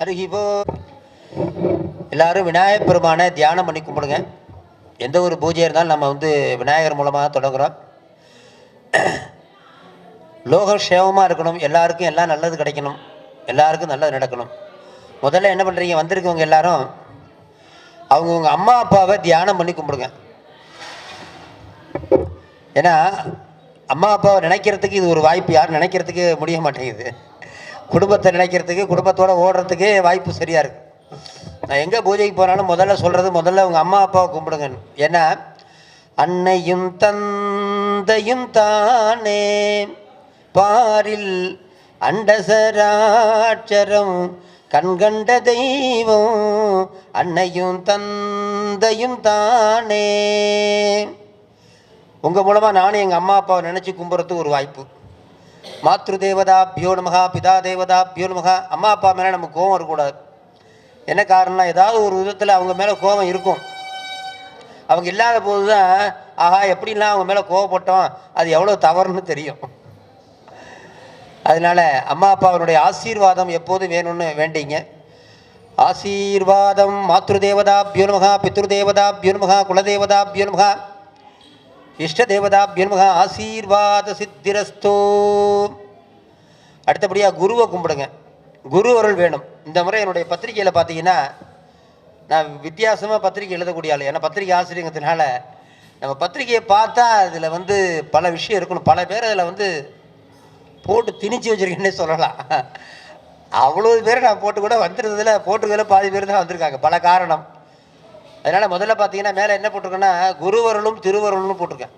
அருகிபோ எல்லாரும் விநாயகர் பெருமானை தியானம் பண்ணி கும்பிடுங்க. எந்த ஒரு பூஜை இருந்தாலும் நம்ம விநாயகர் மூலமாக தொடங்குகிறோம். லோகம் சேவமாக இருக்கணும், எல்லாருக்கும் எல்லாம் நல்லது கிடைக்கணும், எல்லாருக்கும் நல்லது நடக்கணும். முதல்ல என்ன பண்ணுறீங்க, வந்திருக்கவங்க எல்லாரும் அவங்கவுங்க அம்மா அப்பாவை தியானம் பண்ணி கும்பிடுங்க. ஏன்னா அம்மா அப்பாவை நினைக்கிறதுக்கு இது ஒரு வாய்ப்பு. யாரும் நினைக்கிறதுக்கு முடிய மாட்டேங்குது. குடும்பத்தை நினைக்கிறதுக்கு, குடும்பத்தோடு ஓடுறதுக்கே வாய்ப்பு சரியாக இருக்குது. நான் எங்கே பூஜைக்கு போனாலும் முதல்ல சொல்கிறது, முதல்ல உங்கள் அம்மா அப்பாவை கும்பிடுங்க. ஏன்னா அன்னையும் தந்தையும் தானே பாரில் அண்டசராட்சரம் கண்கண்ட தெய்வம் அன்னையும் தந்தையும் தானே. உங்கள் மூலமாக நானும் எங்கள் அம்மா அப்பாவை நினச்சி கும்பிட்றதுக்கு ஒரு வாய்ப்பு. மாத்ரு தேவதாபியோ நமகா, பிதா தேவதாபியோ நமகா. அம்மா அப்பா மேலே நமக்கு கோபம் இருக்கக்கூடாது. என்ன காரணம்னா, ஏதாவது ஒரு விதத்தில் அவங்க மேலே கோபம் இருக்கும். அவங்க இல்லாத போது தான் ஆஹா எப்படிலாம் அவங்க மேலே கோவப்பட்டோம், அது எவ்வளோ தவறுன்னு தெரியும். அதனால் அம்மா அப்பாவனுடைய ஆசீர்வாதம் எப்போதும் வேணும்னு வேண்டிங்க. ஆசீர்வாதம் மாத்ரு தேவதாபியோ நமகா, பித்ரு தேவதாபியோ நமகா, குலதேவதாபியோ நமகா, இஷ்ட தேவதாபியோ நமகா, ஆசீர்வாத சித்திரஸ்தோ. அடுத்தபடியாக குருவை கும்பிடுங்க. குரு அருள் வேணும். இந்த முறை என்னுடைய பத்திரிகையில் பார்த்தீங்கன்னா, நான் வித்தியாசமாக பத்திரிகை எழுதக்கூடிய ஆள். ஏன்னா பத்திரிகை ஆசிரியங்கிறதுனால நம்ம பத்திரிகையை பார்த்தா அதில் பல விஷயம் இருக்கணும். பல பேர் அதில் போட்டு திணிச்சு வச்சுருக்கேன்னே சொல்லலாம். அவ்வளோ பேர் நான் போட்டு கூட வந்துருந்ததில் போட்டுக்கல பாதி பேர் தான் வந்திருக்காங்க, பல காரணம். அதனால் முதல்ல பார்த்தீங்கன்னா மேலே என்ன போட்டிருக்கேன்னா, குருவருளும் திருவருள்னு போட்டிருக்கேன்.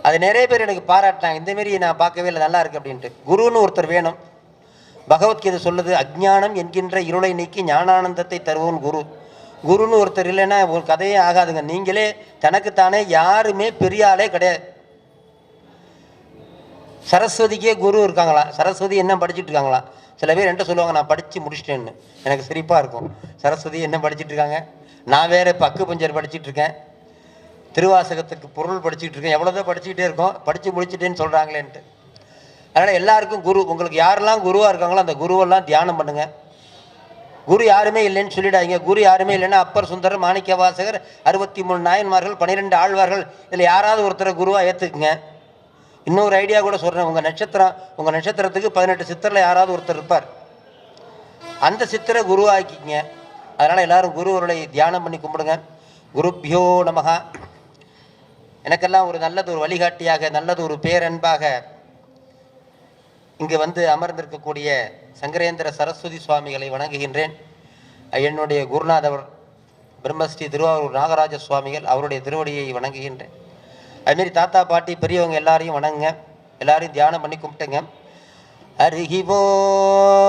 அது நிறைய பேர் எனக்கு பாராட்டினாங்க, இந்தமாரி நான் பார்க்கவே இல்லை, நல்லா இருக்குது அப்படின்ட்டு. குருன்னு ஒருத்தர் வேணும். பகவத்கீதை சொல்லுது, அஜ்ஞானம் என்கின்ற இருளை நீக்கி ஞானானந்தத்தை தருவோம் குரு. குருன்னு ஒருத்தர் இல்லைன்னா ஒரு கதையே ஆகாதுங்க. நீங்களே தனக்குத்தானே யாருமே பெரிய ஆளே கிடையாது. சரஸ்வதிக்கே குரு இருக்காங்களா? சரஸ்வதி என்ன படிச்சுட்டு இருக்காங்களா? சில பேர் என்ன சொல்லுவாங்க, நான் படித்து முடிச்சிட்டேன்னு. எனக்கு சிரிப்பாக இருக்கும். சரஸ்வதி என்ன படிச்சுட்டு இருக்காங்க? நான் வேறு பக்கு பஞ்சர் படிச்சுட்டு இருக்கேன், திருவாசகத்துக்கு பொருள் படிச்சுட்டு இருக்கேன், எவ்வளோதான் படிச்சுக்கிட்டே இருக்கோம், படித்து முடிச்சுட்டேன்னு சொல்கிறாங்களேன்ட்டு. அதனால் எல்லாருக்கும் குரு, உங்களுக்கு யாரெல்லாம் குருவாக இருக்காங்களோ அந்த குருவெல்லாம் தியானம் பண்ணுங்கள். குரு யாருமே இல்லைன்னு சொல்லிடாதீங்க. குரு யாருமே இல்லைன்னா அப்பர், சுந்தரர், மாணிக்க வாசகர், 63 நாயன்மார்கள், 12 ஆழ்வார்கள், இதில் யாராவது ஒருத்தரை குருவாக ஏற்றுக்குங்க. இன்னொரு ஐடியா கூட சொல்கிறேன். உங்கள் நட்சத்திரத்துக்கு 18 சித்தரில் யாராவது ஒருத்தர் இருப்பார், அந்த சித்தரை குருவாக்கிங்க. அதனால் எல்லோரும் குருவருடைய தியானம் பண்ணி கும்பிடுங்க. குருப்யோ நமகா. எனக்கெல்லாம் ஒரு நல்லது ஒரு வழிகாட்டியாக, நல்லது ஒரு பேரன்பாக இங்கு அமர்ந்திருக்கக்கூடிய சங்கரேந்திர சரஸ்வதி சுவாமிகளை வணங்குகின்றேன். என்னுடைய குருநாதவர் பிரம்மஸ்ரீ திருவாரூர் நாகராஜ சுவாமிகள், அவருடைய திருவடியை வணங்குகின்றேன். அதுமாரி தாத்தா பாட்டி பெரியவங்க எல்லாரையும் வணங்குங்க. எல்லாரையும் தியானம் பண்ணி கும்பிட்டுங்க. அருகிவோம்.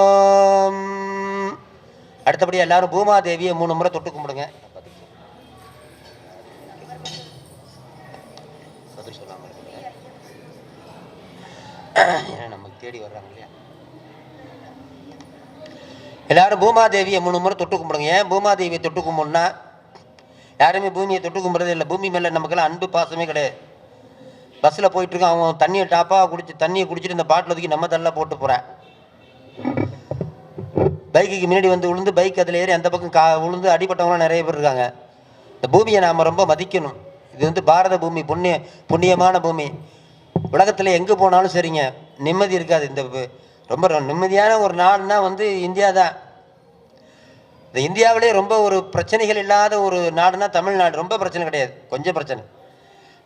அடுத்தபடி எல்லாரும் பூமாதேவியை 3 முறை தொட்டு கும்பிடுங்க. பதில் சொல்லாமல் ஏன்னா நமக்கு தேடி வர்றாங்க இல்லையா. எல்லாரும் பூமாதேவியை 3 முறை தொட்டு கும்பிடுங்க. ஏன் பூமாதேவியை தொட்டு கும்பிடுனா, யாருமே பூமியை தொட்டு கும்பிட்றதே இல்லை. பூமி மேலே நமக்கெல்லாம் அன்பு பாசமே கிடையாது. பஸ்ஸில் போயிட்டுருக்கோம், அவன் தண்ணியை டாப்பாக தண்ணியை குடிச்சிட்டு இந்த பாட்டில் ஒதுக்கி நம்ம தள்ள போட்டு போகிறேன். பைக்குக்கு முன்னாடி விழுந்து பைக் அதில் ஏறி அந்த பக்கம் விழுந்து அடிப்பட்டவங்களாம் நிறைய பேர் இருக்காங்க. இந்த பூமியை நாம் ரொம்ப மதிக்கணும். இது பாரத பூமி, புண்ணியமான பூமி. உலகத்தில் எங்கே போனாலும் சரிங்க, நிம்மதி இருக்காது. இந்த ரொம்ப நிம்மதியான ஒரு நாடுனா இந்தியா தான். இந்த இந்தியாவிலே ரொம்ப ஒரு பிரச்சனைகள் இல்லாத ஒரு நாடுனா தமிழ்நாடு. ரொம்ப பிரச்சனை கிடையாது, கொஞ்சம் பிரச்சனை.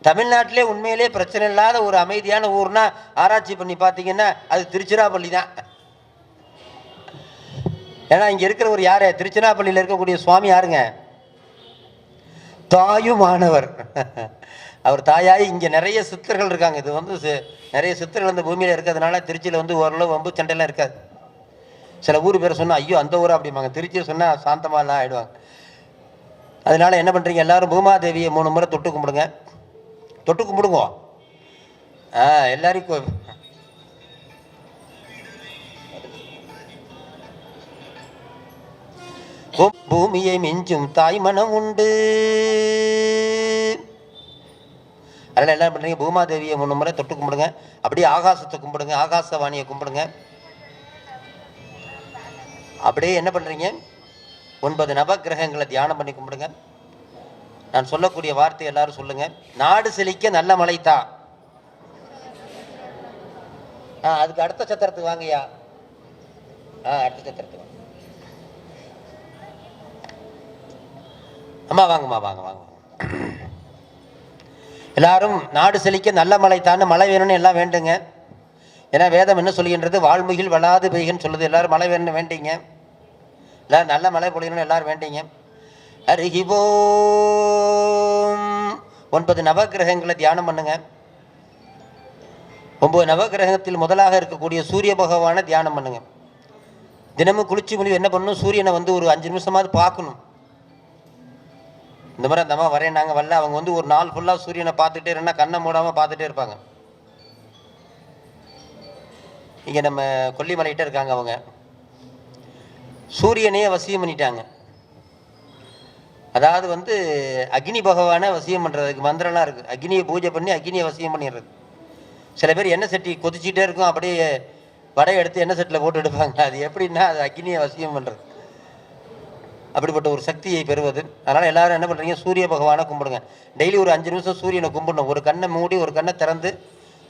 தமிழ்நாட்டிலே உண்மையிலே பிரச்சனை இல்லாத ஒரு அமைதியான ஊர்னா ஆராய்ச்சி பண்ணி பார்த்தீங்கன்னா அது திருச்சிராப்பள்ளி தான். ஏன்னா இங்கே இருக்கிற ஒரு யார், திருச்சிராப்பள்ளியில் இருக்கக்கூடிய சுவாமி யாருங்க? தாயுமானவர். அவர் தாயாய். இங்கே நிறைய சித்தர்கள் இருக்காங்க. இது நிறைய சித்தர்கள் இந்த பூமியில் இருக்கிறதுனால திருச்சியில் ஓரளவு வம்பு சண்டைலாம் இருக்காது. சில ஊர் பேரை சொன்னால் ஐயோ அந்த ஊரா அப்படிம்பாங்க, திருச்சியை சொன்னால் சாந்தமாலாம் ஆகிடுவாங்க. அதனால் என்ன பண்ணுறீங்க, எல்லோரும் பூமாதேவியை 3 முறை தொட்டு கும்பிடுங்க. தொட்டு கும்பிடுங்க. எல்லாரையும் பூமியை மிஞ்சும் தாய் மனம் உண்டு. அதனால் என்ன பண்ணுறீங்க, பூமாதேவியை 3 முறை தொட்டு கும்பிடுங்க. அப்படியே ஆகாசத்தை கும்பிடுங்க, ஆகாசவாணியை கும்பிடுங்க. அப்படியே என்ன பண்ணுறீங்க, 9 நவக்கிரகங்களை தியானம் பண்ணி கும்பிடுங்க. நான் சொல்லக்கூடிய வார்த்தை எல்லாரும் சொல்லுங்க. நாடு செழிக்க நல்ல மழை தான். அதுக்கு அடுத்த சத்திரத்துக்கு வாங்கய்யா. அடுத்த சத்திரத்துக்கு வாங்க. அம்மா வாங்கம்மா, வாங்க வாங்க. எல்லாரும் நாடு செழிக்க நல்ல மழை தான், மழை வேணும்னு எல்லாம் வேண்டுங்க. ஏன்னா வேதம் என்ன சொல்லுகின்றது, வாழ்முகில் வளாது பெய்கன்னு சொல்லுது. எல்லாரும் மழை வேணும்னு வேண்டிங்க. எல்லாரும் நல்ல மழை பொழியணும்னு எல்லாரும் வேண்டிங்க. அருகிவோம். 9 நவக்கிரகங்களை தியானம் பண்ணுங்க. 9 நவக்கிரகத்தில் முதலாக இருக்கக்கூடிய சூரிய பகவானை தியானம் பண்ணுங்க. தினமும் குளிச்சு முடிவு என்ன பண்ணணும், சூரியனை ஒரு 5 நிமிஷமாவது பார்க்கணும். இந்த மாதிரி அந்த அம்மா வரையினாங்க வரல, அவங்க ஒரு நாள் ஃபுல்லாக சூரியனை பார்த்துட்டே இருந்தா கண்ணை மூடாமல் பார்த்துட்டே இருப்பாங்க. இங்கே நம்ம கொல்லிமலைகிட்ட இருக்காங்க, அவங்க சூரியனையே வசியம் பண்ணிட்டாங்க. அதாவது அக்னி பகவானை வசியம் பண்ணுறதுக்கு மந்திரம்லாம் இருக்குது. அக்னியை பூஜை பண்ணி அக்னியை வசியம் பண்ணிடுறது. சில பேர் எண்ணெய் சட்டி கொதிச்சிட்டே இருக்கும், அப்படியே வடை எடுத்து எண்ணெய் சட்டியில் போட்டு எடுப்பாங்க. அது எப்படின்னா அது அக்னியை வசியம் பண்ணுறது. அப்படிப்பட்ட ஒரு சக்தியை பெறுவது. அதனால் எல்லாரும் என்ன பண்ணுறீங்க, சூரிய பகவானை கும்பிடுங்க. டெய்லி ஒரு 5 நிமிஷம் சூரியனை கும்பிடணும். ஒரு கண்ணை மூடி ஒரு கண்ணை திறந்து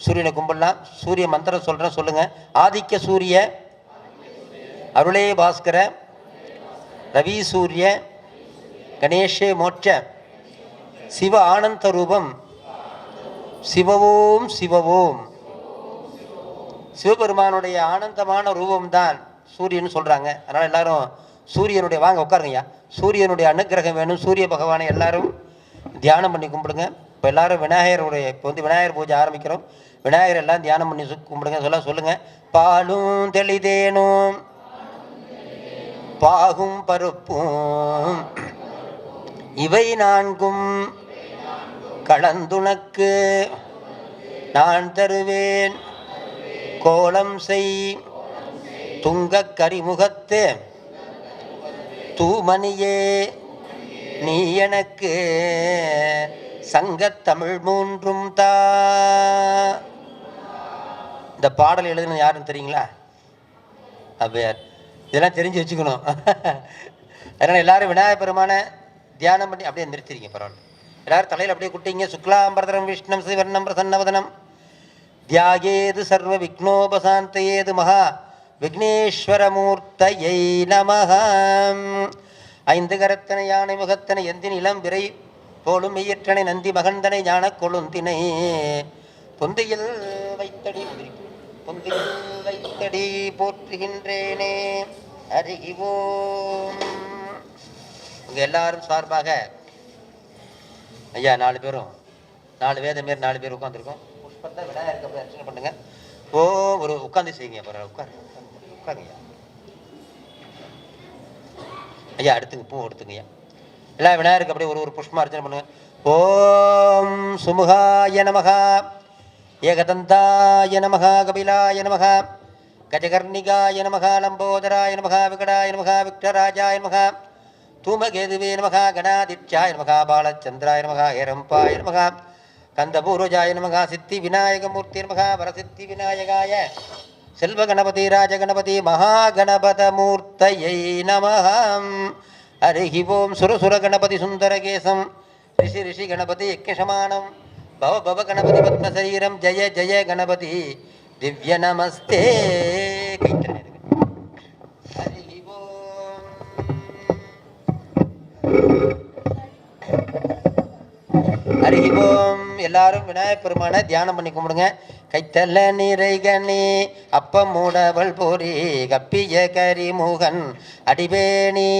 சூரியனை கும்பிடலாம். சூரிய மந்திரம் சொல்கிறேன், சொல்லுங்கள். ஆதிக்க சூரிய, அருளே பாஸ்கர, ரவி சூரிய, கணேஷே மோட்ச, சிவ ஆனந்த ரூபம், சிவவோம் சிவவோம். சிவபெருமானுடைய ஆனந்தமான ரூபம்தான் சூரியன் சொல்கிறாங்க. அதனால் எல்லாரும் சூரியனுடைய, வாங்க உட்காருங்கய்யா, சூரியனுடைய அனுக்கிரகம் வேணும். சூரிய பகவானை எல்லாரும் தியானம் பண்ணி கும்பிடுங்க. இப்போ எல்லாரும் விநாயகருடைய, இப்போ விநாயகர் பூஜை ஆரம்பிக்கிறோம். விநாயகர் எல்லாம் தியானம் பண்ணி கும்பிடுங்க. சொல்லுங்கள். பாலும் தெளிதேனும் பாகும் பருப்பும் இவை 4ம் கலந்துனக்கு நான் தருவேன். கோலம் செய் துங்க கரிமுகத்தே தூமணியே நீ எனக்கு சங்கத்தமிழ் 3ம் தா. இந்த பாடல் எழுதுனது யாருன்னு தெரியுங்களா? அவ்வையார். இதெல்லாம் தெரிஞ்சு வச்சுக்கணும். அதனால் எல்லாரும் விநாயகர் பெருமான தியானம் பண்ணி அப்படியே நிறுத்திருங்க. பரவாயில்ல, எல்லாரும் தலையில் அப்படியே குட்டிங்க. சுக்லாம்பரதரம் விஷ்ணம் சிவர்ணம் பிரசன்னவதனம் தியாகேது சர்வ விக்னோபசாந்தயேது மகா விக்னேஸ்வரமூர்த்தயை நமஹ. 5 கரத்தனை யானை முகத்தனை எந்தின் இளம் விரை போலும் மெய்யற்றனை நந்தி மகந்தனை ஞான கொழுந்தினை பொந்தையில் வைத்தடி பொந்தையில் வைத்தடி போற்றுகின்றேனே. அறிவோம். உங்கள் எல்லாரும் சார்பாக ஐயா 4 பேரும் 4 வேத மாரி 4 பேர் உட்காந்துருக்கோம். புஷ்பத்தை விநாயகருக்கு அப்படி அர்ச்சனை பண்ணுங்க. ஒரு உட்காந்து செய்யுங்க. பரவாயில்ல, உட்காருங்க ஐயா. அடுத்துங்க, பூ எடுத்துங்கய்யா. எல்லா விநாயகருக்கு அப்படியே ஒரு புஷ்பம் அர்ச்சனை பண்ணுங்க. ஓம் சுமுகாய நமகா, ஏகதந்தாய நமகா, கபிலாய நமகா, கஜகர்ணிகாய நமகா, லம்போதராய நமகா, விகடாய நமகா, விக்டராஜாய நமகா, தூமகேதுவே நமகா, கணாதித்யாய நமகா, பாலச்சந்திராய நமகா, ஏரம்பாய நமகா, கந்தபூர்வஜாய நமகா, சித்தி விநாயகமூர்த்தி நமகா, வரசித்தி விநாயகாய செல்வ கணபதி ராஜகணபதி மகாகணபதமூர்த்தயை நமஹ. ஹரி ஓம். சுரசுர கணபதி சுந்தரகேசம் ரிஷி ரிஷி கணபதி யக்ஞசமானம் பவ பவ கணபதி பத்மசரீரம் ஜெய ஜெய கணபதி திவ்ய நமஸ்தே. ஹரி ஓம். ஹரி ஓம். எல்லாரும் விநாயகர் பெருமானை தியானம் பண்ணி கும்பிடுங்க. கைத்தல்ல நிறைகனி அப்பம் மூடவள் போரி கப்பிய கரிமுகன் அடிபேணி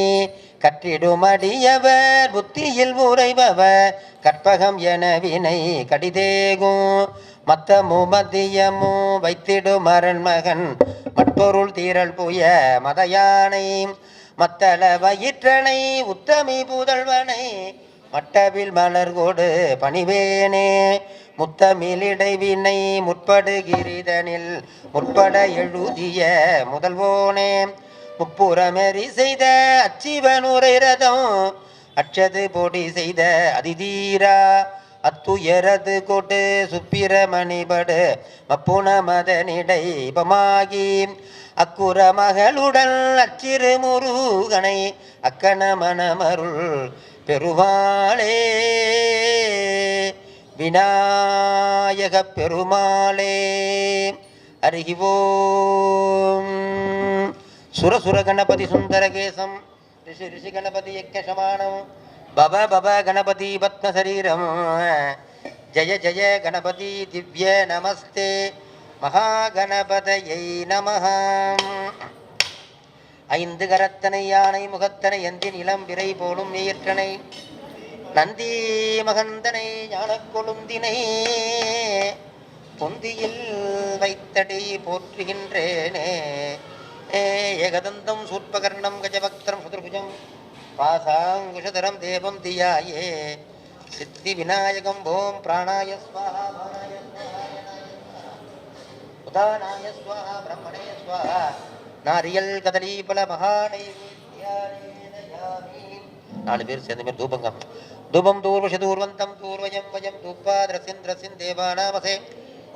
கற்றிடும் அடியவர் புத்தியில் உரைபவர் கற்பகம் என வினை கடிதேகும் மத்தமு மத்தியமு வைத்திடும் அரண்மகன் மற்றொருள் தீரல் புய மதயானை மத்தள வயிற்றனை உத்தமி புதல்வனை மட்டவில் மலர்கோடு பணிவேனே முத்தமிழிடைவினை முற்படுகிரிதனில் முற்பட எழுதிய முதல்வோனே முப்புறமெறி செய்த அச்சிவனுரை ரதம் அச்சது பொடி செய்த அதிதீரா அத்துயரது கொடு சுப்பிரமணிபடு மப்புன மதனிடைபமாகி அக்குற மகளுடன் அச்சிறு முருகனை அக்கண மணமருள் பெருமாளே விநாயக பெருமாளே அருகிவோம். சுரசுர கணபதி சுந்தரகேசம் ரிஷி ரிஷி கணபதி யக்ஞசமானம் பவ பவ கணபதி பத்மசரீரம் ஜய ஜய கணபதி திவ்ய நமஸ்தே மகாகணபதயை நமஹ. ஐந்து கரத்தனை யானை முகத்தனை எந்தின் இளம் விரை போலும் ஏற்றனை நந்தி மகந்தனை ஞான கொழுந்தினை பொந்தியில் வைத்தடி போற்றுகின்றேனே. ஏகதந்தம் சூர்பகர்ணம் கஜபக்திரம் சதுர்புஜம் பாசாங்குஷதரம் தேவம் தியாயே சித்தி விநாயகம் ஓம் பிராணாய ஸ்வாஹா உதானாய ஸ்வாஹா பிரம்மணே ஸ்வாஹா நாரியல் கதலி பல மகானை. 4 பேர் சேர்ந்த மாதிரி தூபங்கம். தூபம் தூர்வசதூர்வந்தம் தூர்வயம் வயம் தூப்பாதிரசின் திரசின் தேவானாமசே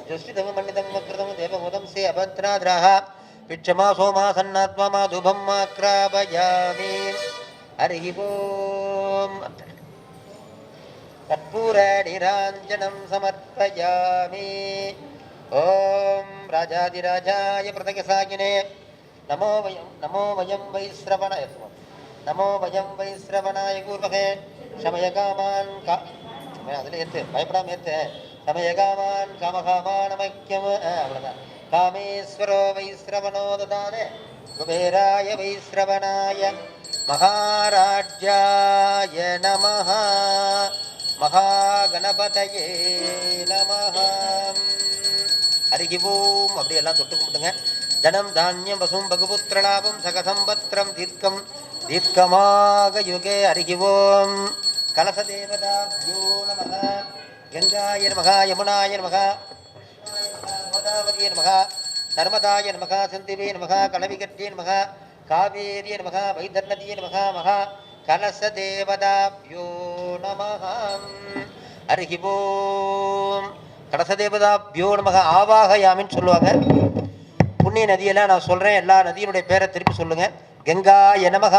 ஜுஷ்டிதம் மன்னிதம் வக்ரதம் தேவமுதம் சே அபத்ராத்ராஹ பிட்சமா சோமா சன்னாத்மா தூபம் ஆக்ராபயாமி. ஹரி ஓம். கற்பூர நிராஞ்சனம் சமர்ப்பயாமி. ஓம் ராஜாதிராஜாய பிரதகசாகினே நமோ வயம் வைஸ்ரவணாய நமோ வயம் வைஸ்ரவணாய கூர்வகே சமயகாமான் அதில் ஏற்று பயப்படாம ஏற்று சமயகாமான் காமகாமானமக்கியம். அவ்வளோதான். காமேஸ்வரோ வைஸ்ரவணோ ததானே குபேராய வைஸ்ரவணாய மகாராஜ்யாய நமஹ மகாகணபதயே நமஹ. ஹரி ஓம். அப்படி எல்லாம் தொட்டு கும்பிட்டுங்க. தனம் தானியம் வசும் பகுபுத்திரலாபம் சகசம்பத்திரம் தீர்க்கம் தீர்க்கமாக யுகே. ஹரி ஓம். கலசதேவதாப்யோ நமஹ கங்காய நமஹ யமுனாய நமஹ கோதாவரியே நமஹ நர்மதாய நமஹ சிந்திவே நமஹ கலவிகட்டே நமஹ காவேரியே நமஹ வைதர்நதியே நமஹ மகா கலசதேவதாப்யோ நமஹ. ஹரி ஓம். கலசதேவதாப்யோ நமஹ ஆவாகயாமின்னு சொல்லுவாங்க. புண்ணிய நதியெல்லாம் நான் சொல்கிறேன். எல்லா நதியினுடைய பேரை திருப்பி சொல்லுங்க. கங்காய நமஹ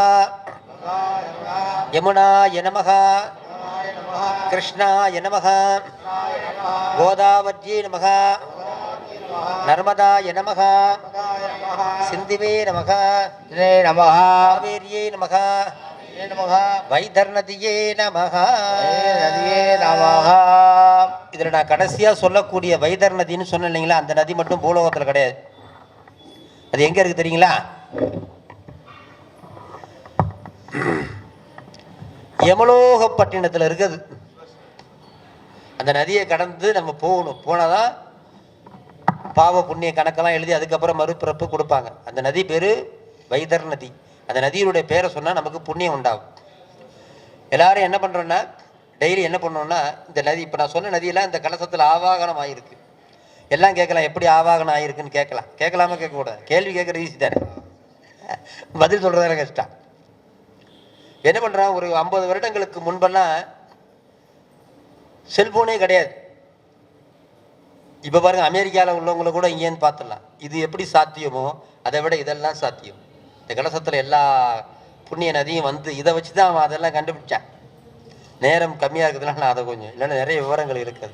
யமுனாய நமஹ கிருஷ்ணாய நமஹ கோதாவர்யே நமஹ நர்மதாய நமஹ சிந்திவே நமஹ காவேரியே நமஹ வைதர்நதியே நமஹ. இதில் நான் கடைசியாக சொல்லக்கூடிய வைதர் நதின்னு சொன்னேன் இல்லைங்களா, அந்த நதி மட்டும் பூலோகத்தில் கிடையாது. அது எங்கே இருக்குது தெரியுங்களா? யமலோகப்பட்டினத்தில் இருக்குது. அந்த நதியை கடந்து நம்ம போகணும். போனாதான் பாவ புண்ணிய கணக்கெல்லாம் எழுதி அதுக்கப்புறம் மறுபிறப்பு கொடுப்பாங்க. அந்த நதி பேர் வைதர் நதி. அந்த நதியினுடைய பேரை சொன்னால் நமக்கு புண்ணியம் உண்டாகும். எல்லாரும் என்ன பண்ணுறோன்னா டெய்லி என்ன பண்ணோன்னா இந்த நதி இப்போ நான் சொன்ன நதியெல்லாம் இந்த கலசத்தில் ஆவாகனம் ஆகிருக்கு. எல்லாம் கேட்கலாம், எப்படி ஆவாகனம் ஆகிருக்குன்னு கேட்கலாம். கேட்கலாமா கேட்கக்கூடாது? கேள்வி கேட்குற ஈஸி தானே, பதில் சொல்கிறதான கஷ்டம். என்ன பண்ணுறான், ஒரு 50 வருடங்களுக்கு முன்பெல்லாம் செல்ஃபோனே கிடையாது. இப்போ பாருங்கள், அமெரிக்காவில் உள்ளவங்கள கூட இங்கேன்னு பார்த்துடலாம். இது எப்படி சாத்தியமோ அதை விட இதெல்லாம் சாத்தியம். இந்த கலசத்தில் எல்லா புண்ணிய நதியும் வந்து இதை வச்சு தான் அவன் அதெல்லாம் கண்டுபிடிச்சான். நேரம் கம்மியாக இருக்கிறதுனால நான் அதை கொஞ்சம் இல்லைன்னா நிறைய விவரங்கள் இருக்குது.